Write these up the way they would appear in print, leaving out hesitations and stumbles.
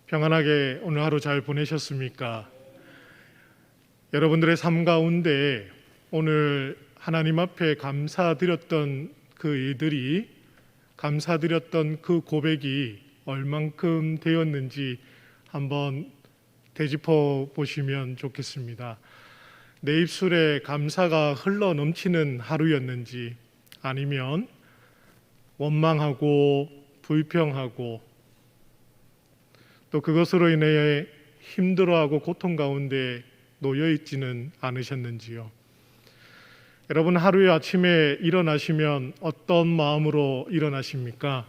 평안하게 오늘 하루 잘 보내셨습니까? 여러분들의 삶 가운데 오늘 하나님 앞에 감사드렸던 그 일들이, 감사드렸던 그 고백이 얼만큼 되었는지 한번 되짚어 보시면 좋겠습니다. 내 입술에 감사가 흘러 넘치는 하루였는지, 아니면 원망하고 불평하고 또 그것으로 인해 힘들어하고 고통 가운데 놓여 있지는 않으셨는지요. 여러분, 하루에 아침에 일어나시면 어떤 마음으로 일어나십니까?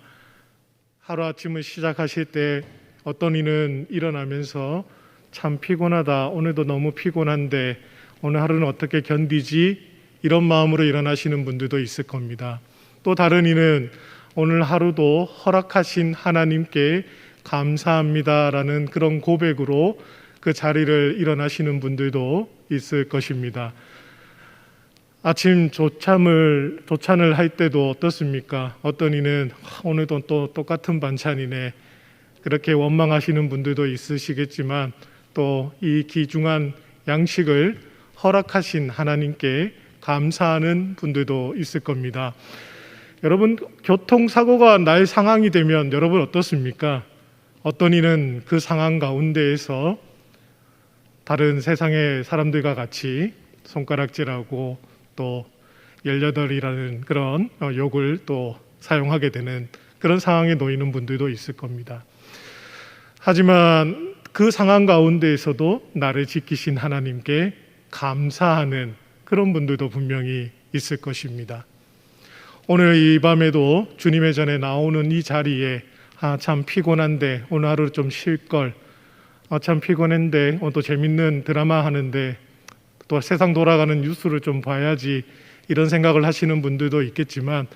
하루 아침을 시작하실 때 어떤 이는 일어나면서 참 피곤하다, 오늘도 너무 피곤한데 오늘 하루는 어떻게 견디지? 이런 마음으로 일어나시는 분들도 있을 겁니다. 또 다른 이는 오늘 하루도 허락하신 하나님께 감사합니다라는 그런 고백으로 그 자리를 일어나시는 분들도 있을 것입니다. 아침 조찬을 할 때도 어떻습니까? 어떤 이는 오늘도 또 똑같은 반찬이네, 그렇게 원망하시는 분들도 있으시겠지만 또 이 귀중한 양식을 허락하신 하나님께 감사하는 분들도 있을 겁니다. 여러분, 교통사고가 날 상황이 되면 여러분 어떻습니까? 어떤 이는 그 상황 가운데에서 다른 세상의 사람들과 같이 손가락질하고 또 18이라는 그런 욕을 또 사용하게 되는 그런 상황에 놓이는 분들도 있을 겁니다. 하지만 그 상황 가운데에서도 나를 지키신 하나님께 감사하는 그런 분들도 분명히 있을 것입니다. 오늘 이 밤에도 주님의 전에 나오는 이 자리에 참 피곤한데 오늘 하루 좀 쉴걸, 참 피곤한데 또 재밌는 드라마 하는데 또 세상 돌아가는 뉴스를 좀 봐야지, 이런 생각을 하시는 분들도 있겠지만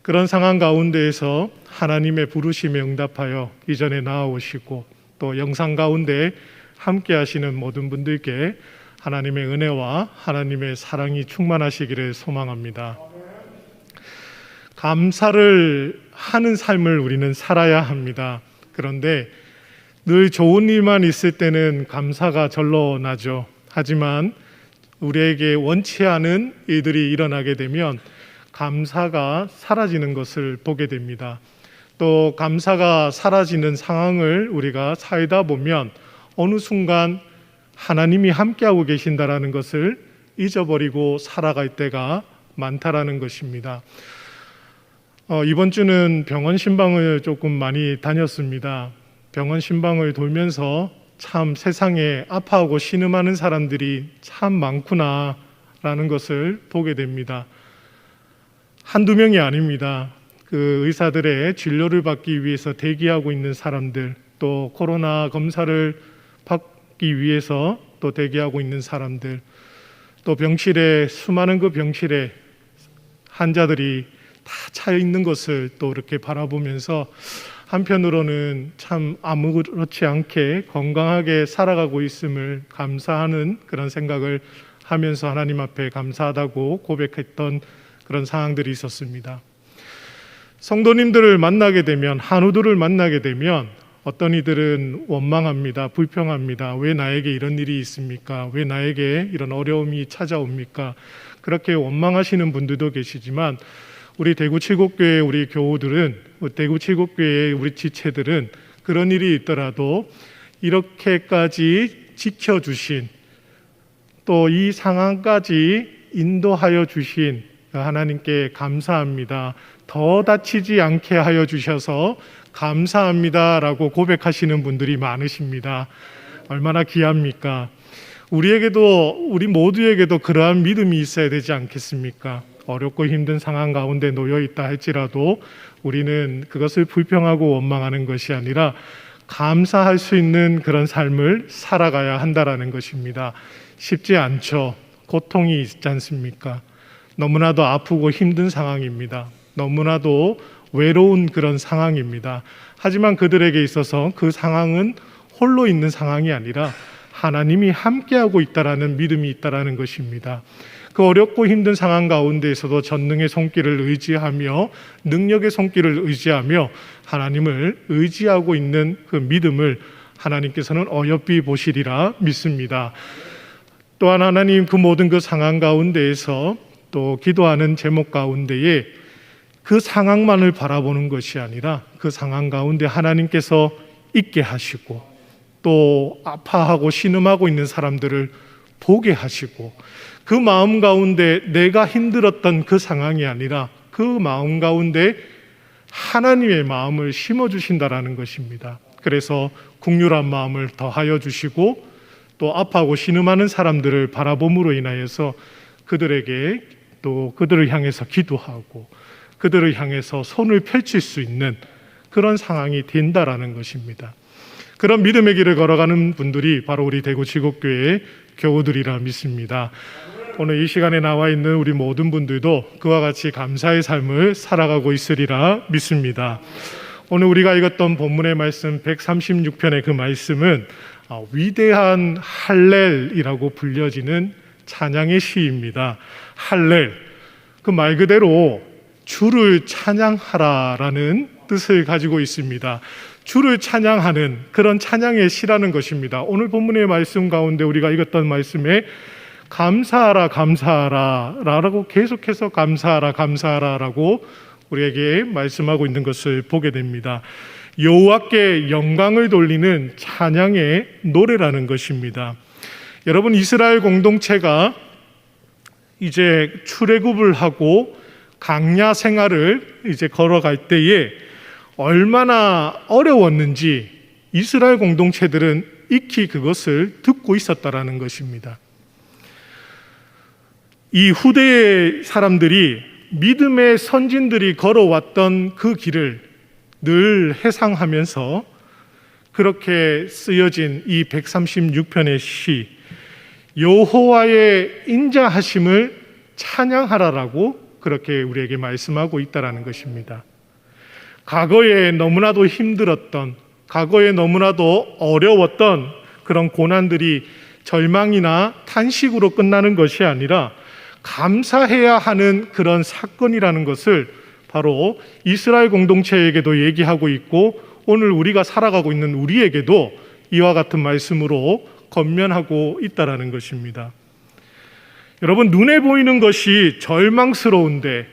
그런 상황 가운데에서 하나님의 부르심에 응답하여 이 전에 나아오시고 또 영상 가운데 함께 하시는 모든 분들께 하나님의 은혜와 하나님의 사랑이 충만하시기를 소망합니다. 감사를 하는 삶을 우리는 살아야 합니다. 그런데 늘 좋은 일만 있을 때는 감사가 절로 나죠. 하지만 우리에게 원치 않은 일들이 일어나게 되면 감사가 사라지는 것을 보게 됩니다. 또 감사가 사라지는 상황을 우리가 살다 보면 어느 순간 하나님이 함께하고 계신다라는 것을 잊어버리고 살아갈 때가 많다라는 것입니다. 이번 주는 병원 신방을 조금 많이 다녔습니다. 병원 신방을 돌면서 참 세상에 아파하고 신음하는 사람들이 참 많구나라는 것을 보게 됩니다. 한두 명이 아닙니다. 그 의사들의 진료를 받기 위해서 대기하고 있는 사람들, 또 코로나 검사를 받기 위해서 또 대기하고 있는 사람들, 또 병실에 수많은 그 병실에 환자들이 다 차 있는 것을 또 이렇게 바라보면서 한편으로는 참 아무렇지 않게 건강하게 살아가고 있음을 감사하는 그런 생각을 하면서 하나님 앞에 감사하다고 고백했던 그런 상황들이 있었습니다. 성도님들을 만나게 되면, 한우들을 만나게 되면 어떤 이들은 원망합니다. 불평합니다. 왜 나에게 이런 일이 있습니까? 왜 나에게 이런 어려움이 찾아옵니까? 그렇게 원망하시는 분들도 계시지만 우리 대구 칠곡교회 우리 교우들은, 대구 칠곡교회의 우리 지체들은 그런 일이 있더라도 이렇게까지 지켜주신, 또 이 상황까지 인도하여 주신 하나님께 감사합니다. 더 다치지 않게 하여 주셔서 감사합니다라고 고백하시는 분들이 많으십니다. 얼마나 귀합니까? 우리 모두에게도 그러한 믿음이 있어야 되지 않겠습니까? 어렵고 힘든 상황 가운데 놓여 있다 할지라도 우리는 그것을 불평하고 원망하는 것이 아니라 감사할 수 있는 그런 삶을 살아가야 한다라는 것입니다. 쉽지 않죠. 고통이 있지 않습니까? 너무나도 아프고 힘든 상황입니다. 너무나도 외로운 그런 상황입니다. 하지만 그들에게 있어서 그 상황은 홀로 있는 상황이 아니라 하나님이 함께하고 있다라는 믿음이 있다라는 것입니다. 그 어렵고 힘든 상황 가운데에서도 전능의 손길을 의지하며 능력의 손길을 의지하며 하나님을 의지하고 있는 그 믿음을 하나님께서는 어여삐 보시리라 믿습니다. 또한 하나님 그 모든 그 상황 가운데에서 또 기도하는 제목 가운데에 그 상황만을 바라보는 것이 아니라 그 상황 가운데 하나님께서 있게 하시고 또 아파하고 신음하고 있는 사람들을 보게 하시고 그 마음 가운데 내가 힘들었던 그 상황이 아니라 그 마음 가운데 하나님의 마음을 심어주신다라는 것입니다. 그래서 긍휼한 마음을 더하여 주시고 또 아파하고 신음하는 사람들을 바라봄으로 인하여서 그들에게 또 그들을 향해서 기도하고 그들을 향해서 손을 펼칠 수 있는 그런 상황이 된다라는 것입니다. 그런 믿음의 길을 걸어가는 분들이 바로 우리 대구 지곡교회의 교우들이라 믿습니다. 오늘 이 시간에 나와 있는 우리 모든 분들도 그와 같이 감사의 삶을 살아가고 있으리라 믿습니다. 오늘 우리가 읽었던 본문의 말씀 136편의 그 말씀은 위대한 할렐이라고 불려지는 찬양의 시입니다. 할렐, 그 말 그대로 주를 찬양하라라는 뜻을 가지고 있습니다. 주를 찬양하는 그런 찬양의 시라는 것입니다. 오늘 본문의 말씀 가운데 우리가 읽었던 말씀에 감사하라 감사하라 라고 계속해서 감사하라 감사하라 라고 우리에게 말씀하고 있는 것을 보게 됩니다. 여호와께 영광을 돌리는 찬양의 노래라는 것입니다. 여러분, 이스라엘 공동체가 이제 출애굽을 하고 광야 생활을 이제 걸어갈 때에 얼마나 어려웠는지 이스라엘 공동체들은 익히 그것을 듣고 있었다라는 것입니다. 이 후대의 사람들이 믿음의 선진들이 걸어왔던 그 길을 늘 회상하면서 그렇게 쓰여진 이 136편의 시, 여호와의 인자하심을 찬양하라라고 그렇게 우리에게 말씀하고 있다라는 것입니다. 과거에 너무나도 힘들었던, 과거에 너무나도 어려웠던 그런 고난들이 절망이나 탄식으로 끝나는 것이 아니라 감사해야 하는 그런 사건이라는 것을 바로 이스라엘 공동체에게도 얘기하고 있고 오늘 우리가 살아가고 있는 우리에게도 이와 같은 말씀으로 권면하고 있다라는 것입니다. 여러분, 눈에 보이는 것이 절망스러운데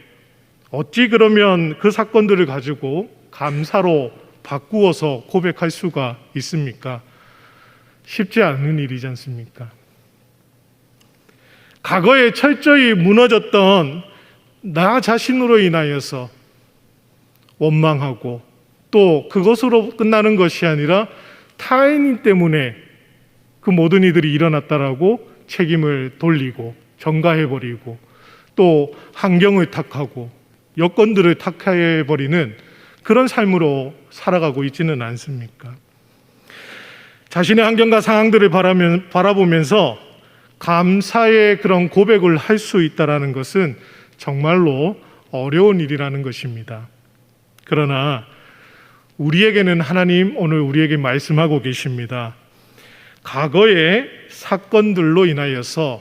어찌 그러면 그 사건들을 가지고 감사로 바꾸어서 고백할 수가 있습니까? 쉽지 않은 일이지 않습니까? 과거에 철저히 무너졌던 나 자신으로 인하여서 원망하고 또 그것으로 끝나는 것이 아니라 타인인 때문에 그 모든 이들이 일어났다라고 책임을 돌리고 전가해버리고 또 환경을 탓하고 여건들을 탓해버리는 그런 삶으로 살아가고 있지는 않습니까? 자신의 환경과 상황들을 바라보면서 감사의 그런 고백을 할 수 있다는 것은 정말로 어려운 일이라는 것입니다. 그러나 우리에게는 하나님 오늘 우리에게 말씀하고 계십니다. 과거의 사건들로 인하여서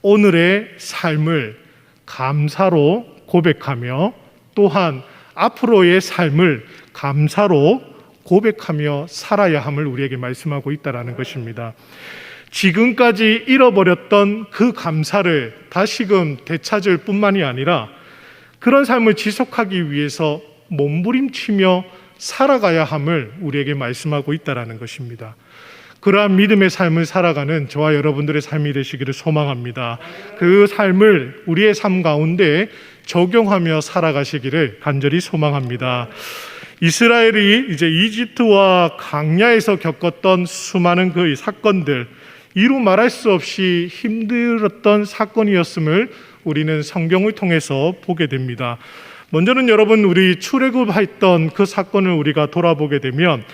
오늘의 삶을 감사로 고백하며 또한 앞으로의 삶을 감사로 고백하며 살아야 함을 우리에게 말씀하고 있다는 것입니다. 지금까지 잃어버렸던 그 감사를 다시금 되찾을 뿐만이 아니라 그런 삶을 지속하기 위해서 몸부림치며 살아가야 함을 우리에게 말씀하고 있다는 것입니다. 그러한 믿음의 삶을 살아가는 저와 여러분들의 삶이 되시기를 소망합니다. 그 삶을 우리의 삶 가운데 적용하며 살아가시기를 간절히 소망합니다. 이스라엘이 이제 이집트와 광야에서 겪었던 수많은 그 사건들, 이루 말할 수 없이 힘들었던 사건이었음을 우리는 성경을 통해서 보게 됩니다. 먼저는 여러분, 우리 출애굽했던 그 사건을 우리가 돌아보게 되면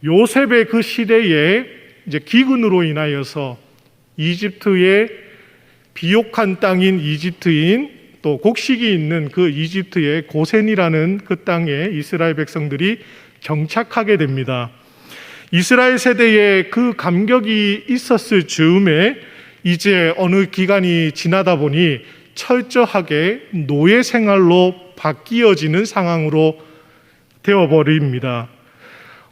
요셉의 그 시대에 이제 기근으로 인하여서 이집트의 비옥한 땅인 이집트인 또 곡식이 있는 그 이집트의 고센이라는 그 땅에 이스라엘 백성들이 정착하게 됩니다. 이스라엘 세대에 그 감격이 있었을 즈음에 이제 어느 기간이 지나다 보니 철저하게 노예 생활로 바뀌어지는 상황으로 되어버립니다.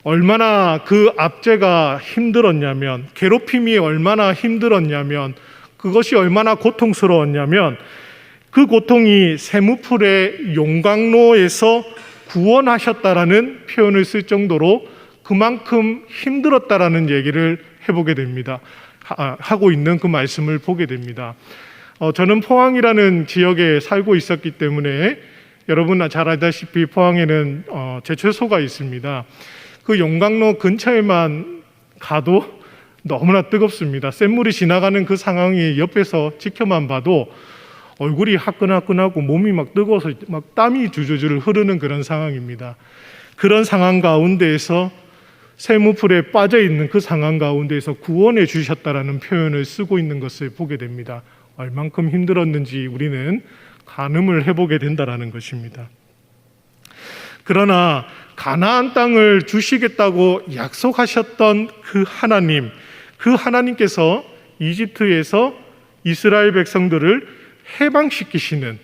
얼마나 그 압제가 힘들었냐면, 괴롭힘이 얼마나 힘들었냐면, 그것이 얼마나 고통스러웠냐면, 그 고통이 세무풀의 용광로에서 구원하셨다라는 표현을 쓸 정도로 그만큼 힘들었다라는 얘기를 해보게 됩니다. 하고 있는 그 말씀을 보게 됩니다. 저는 포항이라는 지역에 살고 있었기 때문에 여러분 잘 알다시피 포항에는 제철소가 있습니다. 그 용광로 근처에만 가도 너무나 뜨겁습니다. 샘물이 지나가는 그 상황이 옆에서 지켜만 봐도 얼굴이 화끈화끈하고 몸이 막 뜨거워서 막 땀이 줄줄줄 흐르는 그런 상황입니다. 그런 상황 가운데에서 샘물풀에 빠져 있는 그 상황 가운데에서 구원해 주셨다라는 표현을 쓰고 있는 것을 보게 됩니다. 얼만큼 힘들었는지 우리는 가늠을 해보게 된다라는 것입니다. 그러나 가나안 땅을 주시겠다고 약속하셨던 그 하나님께서 이집트에서 이스라엘 백성들을 해방시키시는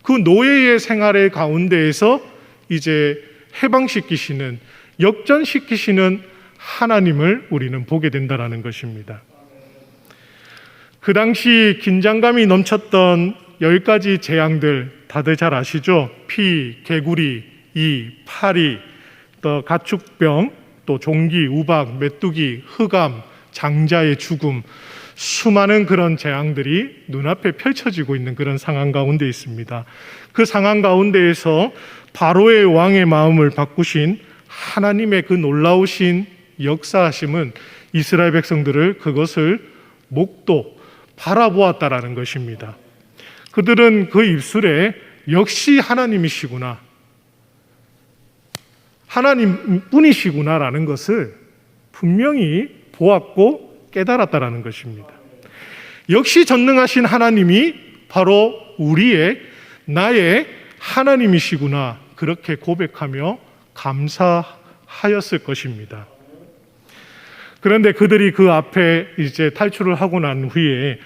그 노예의 생활의 가운데에서 이제 해방시키시는, 역전시키시는 하나님을 우리는 보게 된다라는 것입니다. 그 당시 긴장감이 넘쳤던 10가지 재앙들 다들 잘 아시죠? 피, 개구리, 이, 파리, 또 가축병, 또 종기, 우박, 메뚜기, 흑암, 장자의 죽음, 수많은 그런 재앙들이 눈앞에 펼쳐지고 있는 그런 상황 가운데 있습니다. 그 상황 가운데에서 바로의 왕의 마음을 바꾸신 하나님의 그 놀라우신 역사하심은 이스라엘 백성들을 그것을 목도 바라보았다라는 것입니다. 그들은 그 입술에 역시 하나님이시구나, 하나님뿐이시구나라는 것을 분명히 보았고 깨달았다라는 것입니다. 역시 전능하신 하나님이 바로 나의 하나님이시구나, 그렇게 고백하며 감사하였을 것입니다. 그런데 그들이 그 앞에 이제 탈출을 하고 난 후에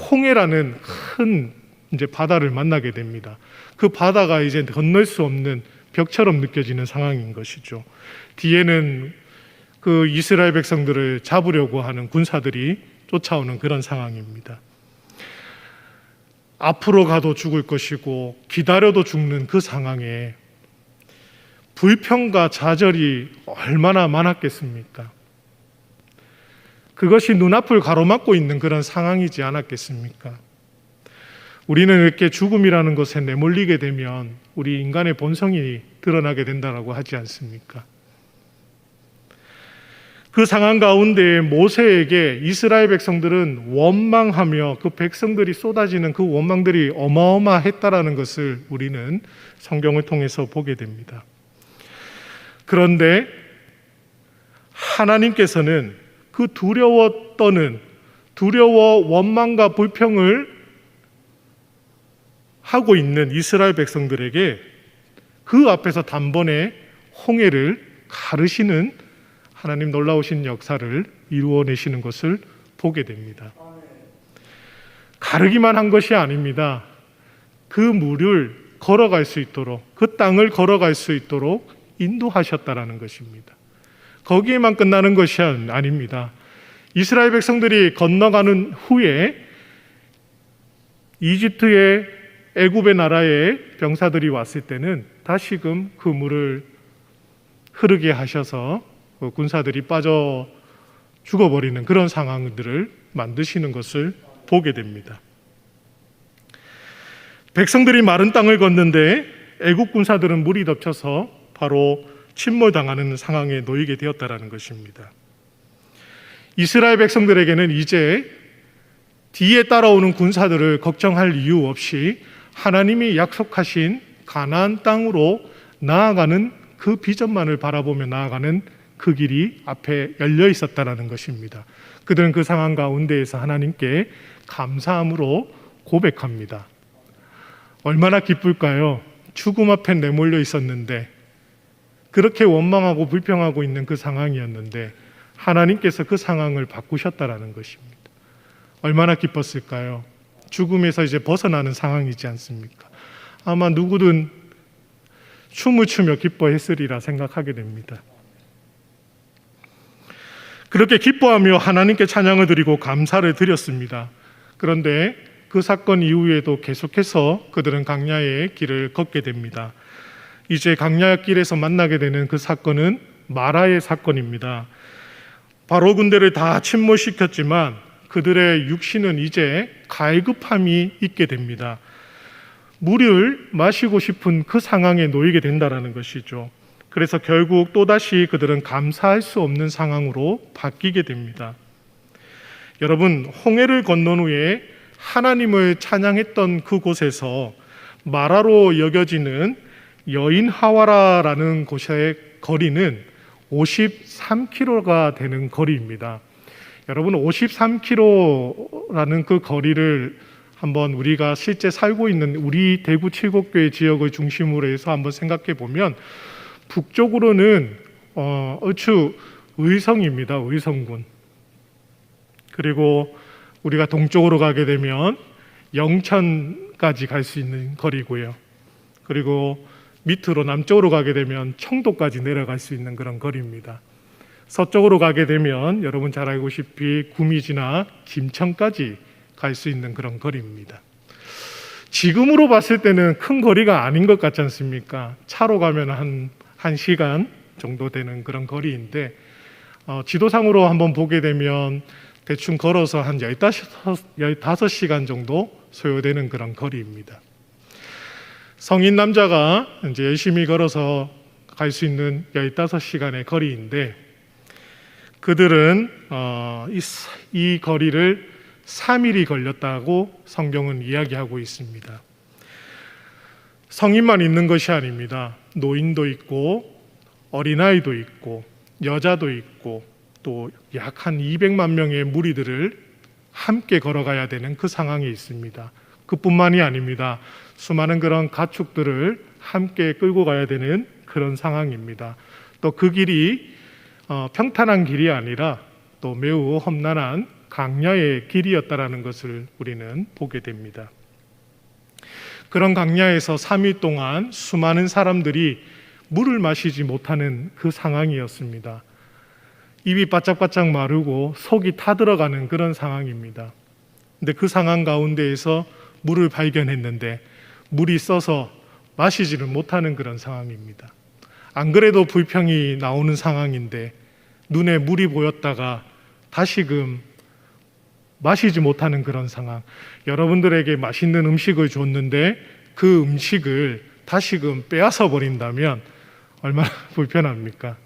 홍해라는 큰 이제 바다를 만나게 됩니다. 그 바다가 이제 건널 수 없는 벽처럼 느껴지는 상황인 것이죠. 뒤에는 그 이스라엘 백성들을 잡으려고 하는 군사들이 쫓아오는 그런 상황입니다. 앞으로 가도 죽을 것이고 기다려도 죽는 그 상황에 불평과 좌절이 얼마나 많았겠습니까? 그것이 눈앞을 가로막고 있는 그런 상황이지 않았겠습니까? 우리는 이렇게 죽음이라는 것에 내몰리게 되면 우리 인간의 본성이 드러나게 된다고 하지 않습니까? 그 상황 가운데 모세에게 이스라엘 백성들은 원망하며 그 백성들이 쏟아지는 그 원망들이 어마어마했다라는 것을 우리는 성경을 통해서 보게 됩니다. 그런데 하나님께서는 그 두려워 원망과 불평을 하고 있는 이스라엘 백성들에게 그 앞에서 단번에 홍해를 가르시는 하나님 놀라우신 역사를 이루어내시는 것을 보게 됩니다. 가르기만 한 것이 아닙니다. 그 물을 걸어갈 수 있도록, 그 땅을 걸어갈 수 있도록 인도하셨다라는 것입니다. 거기에만 끝나는 것이 아닙니다. 이스라엘 백성들이 건너가는 후에 이집트의 애굽의 나라의 병사들이 왔을 때는 다시금 그 물을 흐르게 하셔서 군사들이 빠져 죽어버리는 그런 상황들을 만드시는 것을 보게 됩니다. 백성들이 마른 땅을 걷는데 애국 군사들은 물이 덮쳐서 바로 침몰당하는 상황에 놓이게 되었다는 것입니다. 이스라엘 백성들에게는 이제 뒤에 따라오는 군사들을 걱정할 이유 없이 하나님이 약속하신 가나안 땅으로 나아가는 그 비전만을 바라보며 나아가는 그 길이 앞에 열려 있었다는 것입니다. 그들은 그 상황 가운데에서 하나님께 감사함으로 고백합니다. 얼마나 기쁠까요? 죽음 앞에 내몰려 있었는데, 그렇게 원망하고 불평하고 있는 그 상황이었는데 하나님께서 그 상황을 바꾸셨다는 것입니다. 얼마나 기뻤을까요? 죽음에서 이제 벗어나는 상황이지 않습니까? 아마 누구든 춤을 추며 기뻐했으리라 생각하게 됩니다. 그렇게 기뻐하며 하나님께 찬양을 드리고 감사를 드렸습니다. 그런데 그 사건 이후에도 계속해서 그들은 광야의 길을 걷게 됩니다. 이제 광야 길에서 만나게 되는 그 사건은 마라의 사건입니다. 바로 군대를 다 침몰시켰지만 그들의 육신은 이제 갈급함이 있게 됩니다. 물을 마시고 싶은 그 상황에 놓이게 된다는 것이죠. 그래서 결국 또다시 그들은 감사할 수 없는 상황으로 바뀌게 됩니다. 여러분, 홍해를 건넌 후에 하나님을 찬양했던 그곳에서 마라로 여겨지는 여인 하와라라는 곳의 거리는 53km가 되는 거리입니다. 여러분, 53km라는 그 거리를 한번 우리가 실제 살고 있는 우리 대구 칠곡교회 지역을 중심으로 해서 한번 생각해 보면 북쪽으로는 얼추 의성입니다. 의성군. 그리고 우리가 동쪽으로 가게 되면 영천까지 갈 수 있는 거리고요. 그리고 밑으로 남쪽으로 가게 되면 청도까지 내려갈 수 있는 그런 거리입니다. 서쪽으로 가게 되면 여러분 잘 알고시피 구미 지나 김천까지 갈 수 있는 그런 거리입니다. 지금으로 봤을 때는 큰 거리가 아닌 것 같지 않습니까? 차로 가면 한 1시간 정도 되는 그런 거리인데 지도상으로 한번 보게 되면 대충 걸어서 한 15시간 정도 소요되는 그런 거리입니다. 성인 남자가 이제 열심히 걸어서 갈 수 있는 15시간의 거리인데 그들은 이 거리를 3일이 걸렸다고 성경은 이야기하고 있습니다. 성인만 있는 것이 아닙니다. 노인도 있고 어린아이도 있고 여자도 있고 또 약 한 200만 명의 무리들을 함께 걸어가야 되는 그 상황이 있습니다. 그뿐만이 아닙니다. 수많은 그런 가축들을 함께 끌고 가야 되는 그런 상황입니다. 또 그 길이 평탄한 길이 아니라 또 매우 험난한 광야의 길이었다라는 것을 우리는 보게 됩니다. 그런 광야에서 3일 동안 수많은 사람들이 물을 마시지 못하는 그 상황이었습니다. 입이 바짝바짝 마르고 속이 타들어가는 그런 상황입니다. 근데 그 상황 가운데에서 물을 발견했는데 물이 써서 마시지를 못하는 그런 상황입니다. 안 그래도 불평이 나오는 상황인데 눈에 물이 보였다가 다시금 마시지 못하는 그런 상황. 여러분들에게 맛있는 음식을 줬는데 그 음식을 다시금 빼앗아 버린다면 얼마나 불편합니까?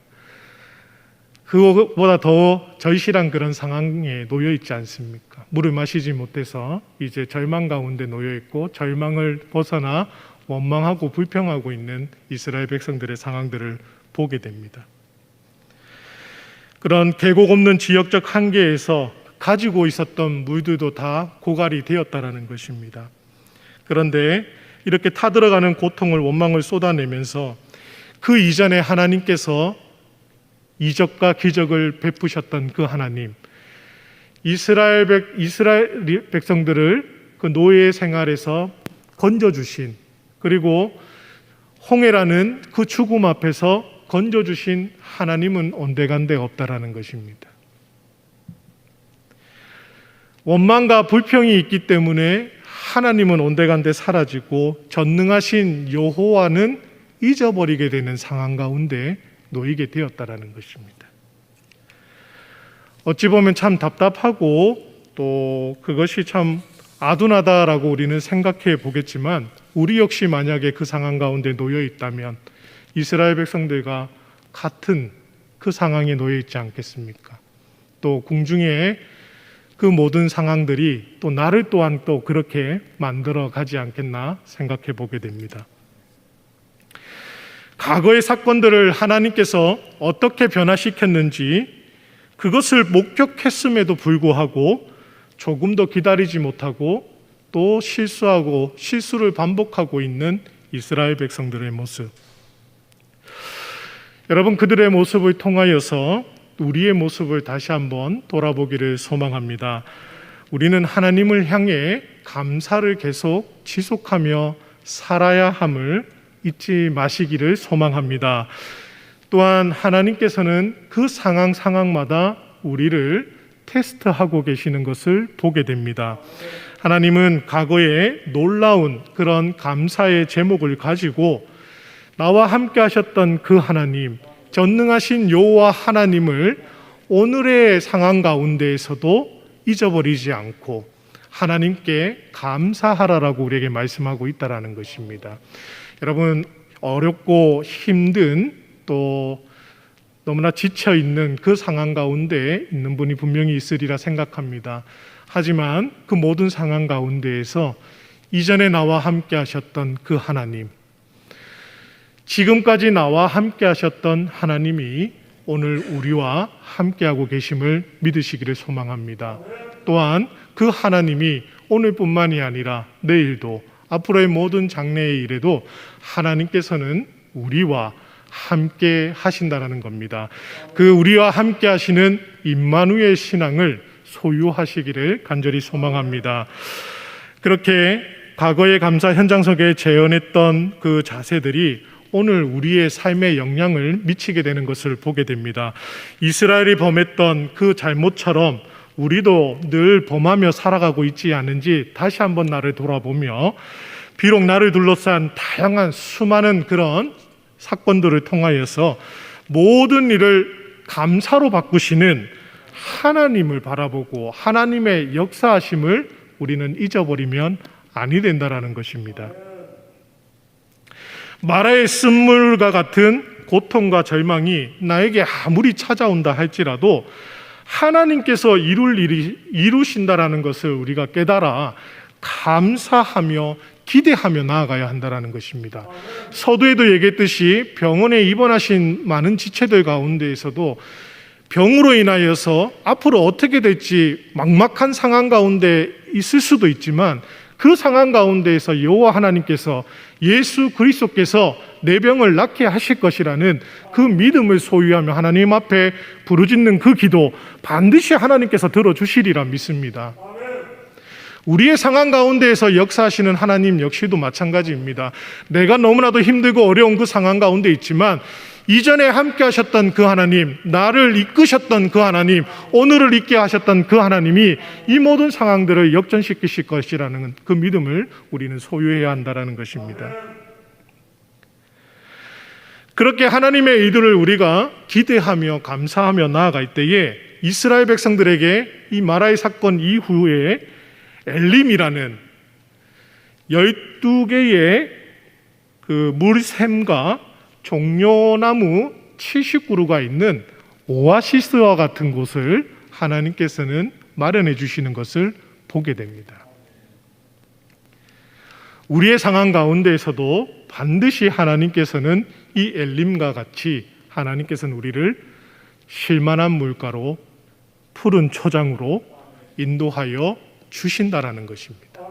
그보다 더 절실한 그런 상황에 놓여 있지 않습니까? 물을 마시지 못해서 이제 절망 가운데 놓여 있고 절망을 벗어나 원망하고 불평하고 있는 이스라엘 백성들의 상황들을 보게 됩니다. 그런 계곡 없는 지역적 한계에서 가지고 있었던 물들도 다 고갈이 되었다라는 것입니다. 그런데 이렇게 타들어가는 고통을 원망을 쏟아내면서 그 이전에 하나님께서 이적과 기적을 베푸셨던 그 하나님, 이스라엘 백성들을 그 노예 생활에서 건져주신, 그리고 홍해라는 그 죽음 앞에서 건져주신 하나님은 온데간데 없다라는 것입니다. 원망과 불평이 있기 때문에 하나님은 온데간데 사라지고 전능하신 여호와는 잊어버리게 되는 상황 가운데 놓이게 되었다라는 것입니다. 어찌 보면 참 답답하고 또 그것이 참 아둔하다라고 우리는 생각해 보겠지만 우리 역시 만약에 그 상황 가운데 놓여 있다면 이스라엘 백성들과 같은 그 상황에 놓여 있지 않겠습니까? 또 궁중에 그 모든 상황들이 또 나를 또한 또 그렇게 만들어 가지 않겠나 생각해 보게 됩니다. 과거의 사건들을 하나님께서 어떻게 변화시켰는지 그것을 목격했음에도 불구하고 조금 더 기다리지 못하고 또 실수하고 실수를 반복하고 있는 이스라엘 백성들의 모습. 여러분, 그들의 모습을 통하여서 우리의 모습을 다시 한번 돌아보기를 소망합니다. 우리는 하나님을 향해 감사를 계속 지속하며 살아야 함을 잊지 마시기를 소망합니다. 또한 하나님께서는 그 상황마다 우리를 테스트하고 계시는 것을 보게 됩니다. 하나님은 과거에 놀라운 그런 감사의 제목을 가지고 나와 함께 하셨던 그 하나님, 전능하신 여호와 하나님을 오늘의 상황 가운데에서도 잊어버리지 않고 하나님께 감사하라라고 우리에게 말씀하고 있다라는 것입니다. 여러분, 어렵고 힘든 또 너무나 지쳐 있는 그 상황 가운데 있는 분이 분명히 있으리라 생각합니다. 하지만 그 모든 상황 가운데에서 이전에 나와 함께 하셨던 그 하나님, 지금까지 나와 함께 하셨던 하나님이 오늘 우리와 함께하고 계심을 믿으시기를 소망합니다. 또한 그 하나님이 오늘뿐만이 아니라 내일도 앞으로의 모든 장래의 일에도 하나님께서는 우리와 함께 하신다는 겁니다. 그 우리와 함께 하시는 임마누엘 신앙을 소유하시기를 간절히 소망합니다. 그렇게 과거의 감사 현장 속에 재현했던 그 자세들이 오늘 우리의 삶에 영향을 미치게 되는 것을 보게 됩니다. 이스라엘이 범했던 그 잘못처럼 우리도 늘 범하며 살아가고 있지 않은지 다시 한번 나를 돌아보며, 비록 나를 둘러싼 다양한 수많은 그런 사건들을 통하여서 모든 일을 감사로 바꾸시는 하나님을 바라보고 하나님의 역사하심을 우리는 잊어버리면 아니 된다라는 것입니다. 마라의 쓴물과 같은 고통과 절망이 나에게 아무리 찾아온다 할지라도 하나님께서 이루신다라는 것을 우리가 깨달아 감사하며 기대하며 나아가야 한다는 것입니다. 서두에도 얘기했듯이 병원에 입원하신 많은 지체들 가운데에서도 병으로 인하여서 앞으로 어떻게 될지 막막한 상황 가운데 있을 수도 있지만, 그 상황 가운데에서 여호와 하나님께서 예수 그리스도께서 내 병을 낫게 하실 것이라는 그 믿음을 소유하며 하나님 앞에 부르짖는 그 기도 반드시 하나님께서 들어주시리라 믿습니다. 우리의 상황 가운데에서 역사하시는 하나님 역시도 마찬가지입니다. 내가 너무나도 힘들고 어려운 그 상황 가운데 있지만 이전에 함께 하셨던 그 하나님, 나를 이끄셨던 그 하나님, 오늘을 있게 하셨던 그 하나님이 이 모든 상황들을 역전시키실 것이라는 그 믿음을 우리는 소유해야 한다는 것입니다. 그렇게 하나님의 의도를 우리가 기대하며 감사하며 나아갈 때에 이스라엘 백성들에게 이 마라의 사건 이후에 엘림이라는 12개의 그 물샘과 종려나무 70그루가 있는 오아시스와 같은 곳을 하나님께서는 마련해 주시는 것을 보게 됩니다. 우리의 상황 가운데에서도 반드시 하나님께서는 이 엘림과 같이 하나님께서는 우리를 쉴만한 물가로 푸른 초장으로 인도하여 주신다라는 것입니다.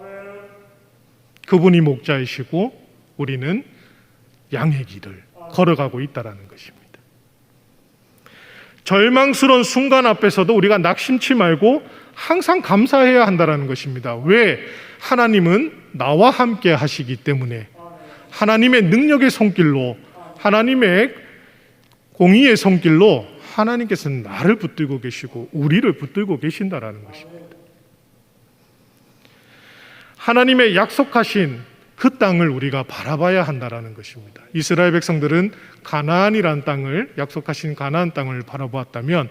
그분이 목자이시고 우리는 양의 길을 걸어가고 있다라는 것입니다. 절망스러운 순간 앞에서도 우리가 낙심치 말고 항상 감사해야 한다라는 것입니다. 왜? 하나님은 나와 함께 하시기 때문에, 하나님의 능력의 손길로, 하나님의 공의의 손길로 하나님께서는 나를 붙들고 계시고 우리를 붙들고 계신다라는 것입니다. 하나님의 약속하신 그 땅을 우리가 바라봐야 한다라는 것입니다. 이스라엘 백성들은 가나안이라는 땅을, 약속하신 가나안 땅을 바라보았다면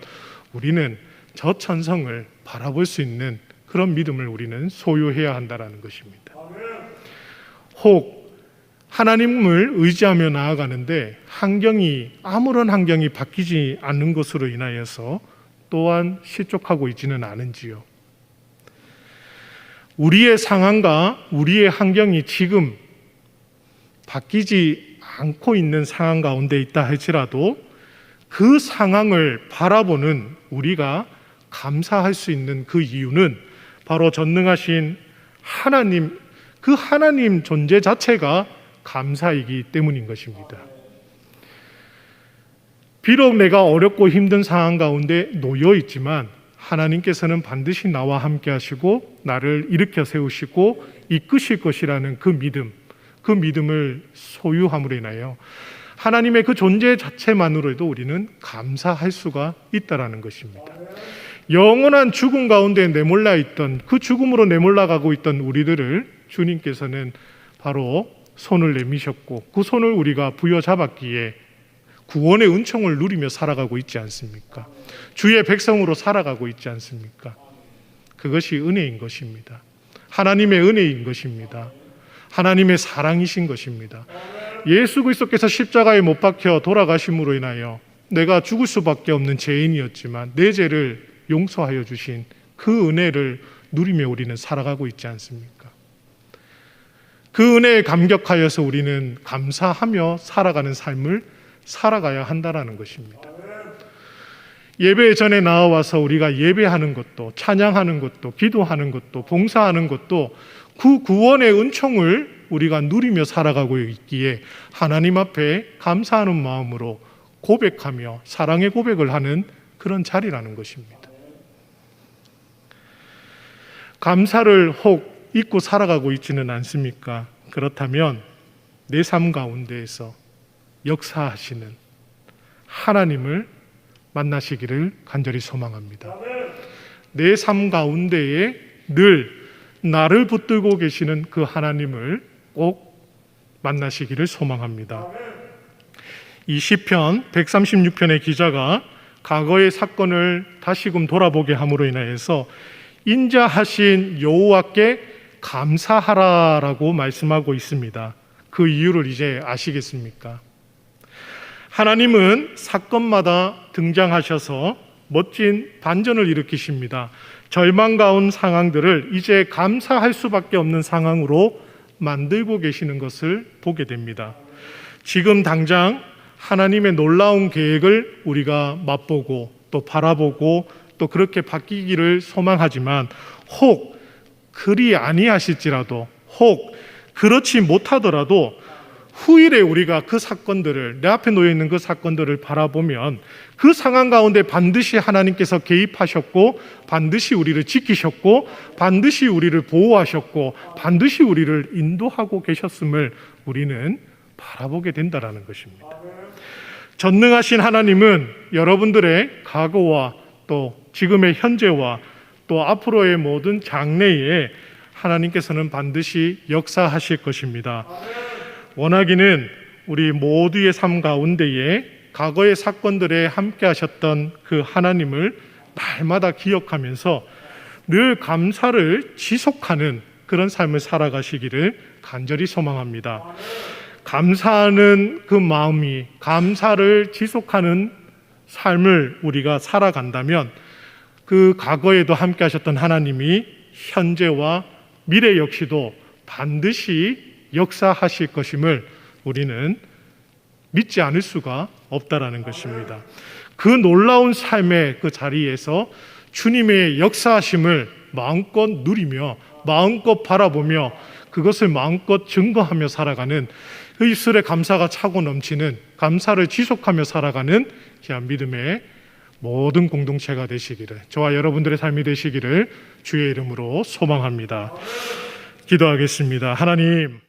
우리는 저 천성을 바라볼 수 있는 그런 믿음을 우리는 소유해야 한다라는 것입니다. 혹 하나님을 의지하며 나아가는데 아무런 환경이 바뀌지 않는 것으로 인하여서 또한 실족하고 있지는 않은지요. 우리의 상황과 우리의 환경이 지금 바뀌지 않고 있는 상황 가운데 있다 할지라도 그 상황을 바라보는 우리가 감사할 수 있는 그 이유는 바로 전능하신 하나님, 그 하나님 존재 자체가 감사이기 때문인 것입니다. 비록 내가 어렵고 힘든 상황 가운데 놓여 있지만 하나님께서는 반드시 나와 함께 하시고 나를 일으켜 세우시고 이끄실 것이라는 그 믿음을 소유함으로 인하여 하나님의 그 존재 자체만으로도 우리는 감사할 수가 있다라는 것입니다. 영원한 죽음 가운데 내몰라 있던, 그 죽음으로 내몰라 가고 있던 우리들을 주님께서는 바로 손을 내미셨고 그 손을 우리가 부여잡았기에 구원의 은총을 누리며 살아가고 있지 않습니까? 주의 백성으로 살아가고 있지 않습니까? 그것이 은혜인 것입니다. 하나님의 은혜인 것입니다. 하나님의 사랑이신 것입니다. 예수 그리스도께서 십자가에 못 박혀 돌아가심으로 인하여 내가 죽을 수밖에 없는 죄인이었지만 내 죄를 용서하여 주신 그 은혜를 누리며 우리는 살아가고 있지 않습니까? 그 은혜에 감격하여서 우리는 감사하며 살아가는 삶을 살아가야 한다는 것입니다. 예배 전에 나와서 우리가 예배하는 것도, 찬양하는 것도, 기도하는 것도, 봉사하는 것도 그 구원의 은총을 우리가 누리며 살아가고 있기에 하나님 앞에 감사하는 마음으로 고백하며 사랑의 고백을 하는 그런 자리라는 것입니다. 감사를 혹 잊고 살아가고 있지는 않습니까? 그렇다면 내 삶 가운데에서 역사하시는 하나님을 만나시기를 간절히 소망합니다. 내 삶 가운데에 늘 나를 붙들고 계시는 그 하나님을 꼭 만나시기를 소망합니다. 이 시편 136편의 기자가 과거의 사건을 다시금 돌아보게 함으로 인하여서 인자하신 여호와께 감사하라라고 말씀하고 있습니다. 그 이유를 이제 아시겠습니까? 하나님은 사건마다 등장하셔서 멋진 반전을 일으키십니다. 절망 가운 상황들을 이제 감사할 수밖에 없는 상황으로 만들고 계시는 것을 보게 됩니다. 지금 당장 하나님의 놀라운 계획을 우리가 맛보고 또 바라보고 또 그렇게 바뀌기를 소망하지만 혹 그리 아니하실지라도 혹 그렇지 못하더라도 후일에 우리가 그 사건들을, 내 앞에 놓여 있는 그 사건들을 바라보면 그 상황 가운데 반드시 하나님께서 개입하셨고 반드시 우리를 지키셨고 반드시 우리를 보호하셨고 반드시 우리를 인도하고 계셨음을 우리는 바라보게 된다는 것입니다. 전능하신 하나님은 여러분들의 과거와 또 지금의 현재와 또 앞으로의 모든 장래에 하나님께서는 반드시 역사하실 것입니다. 원하기는 우리 모두의 삶 가운데에 과거의 사건들에 함께 하셨던 그 하나님을 날마다 기억하면서 늘 감사를 지속하는 그런 삶을 살아가시기를 간절히 소망합니다. 감사하는 그 마음이, 감사를 지속하는 삶을 우리가 살아간다면 그 과거에도 함께 하셨던 하나님이 현재와 미래 역시도 반드시 역사하실 것임을 우리는 믿지 않을 수가 없다라는 것입니다. 그 놀라운 삶의 그 자리에서 주님의 역사하심을 마음껏 누리며 마음껏 바라보며 그것을 마음껏 증거하며 살아가는 그 입술에 감사가 차고 넘치는, 감사를 지속하며 살아가는 귀한 믿음의 모든 공동체가 되시기를, 저와 여러분들의 삶이 되시기를 주의 이름으로 소망합니다. 기도하겠습니다. 하나님,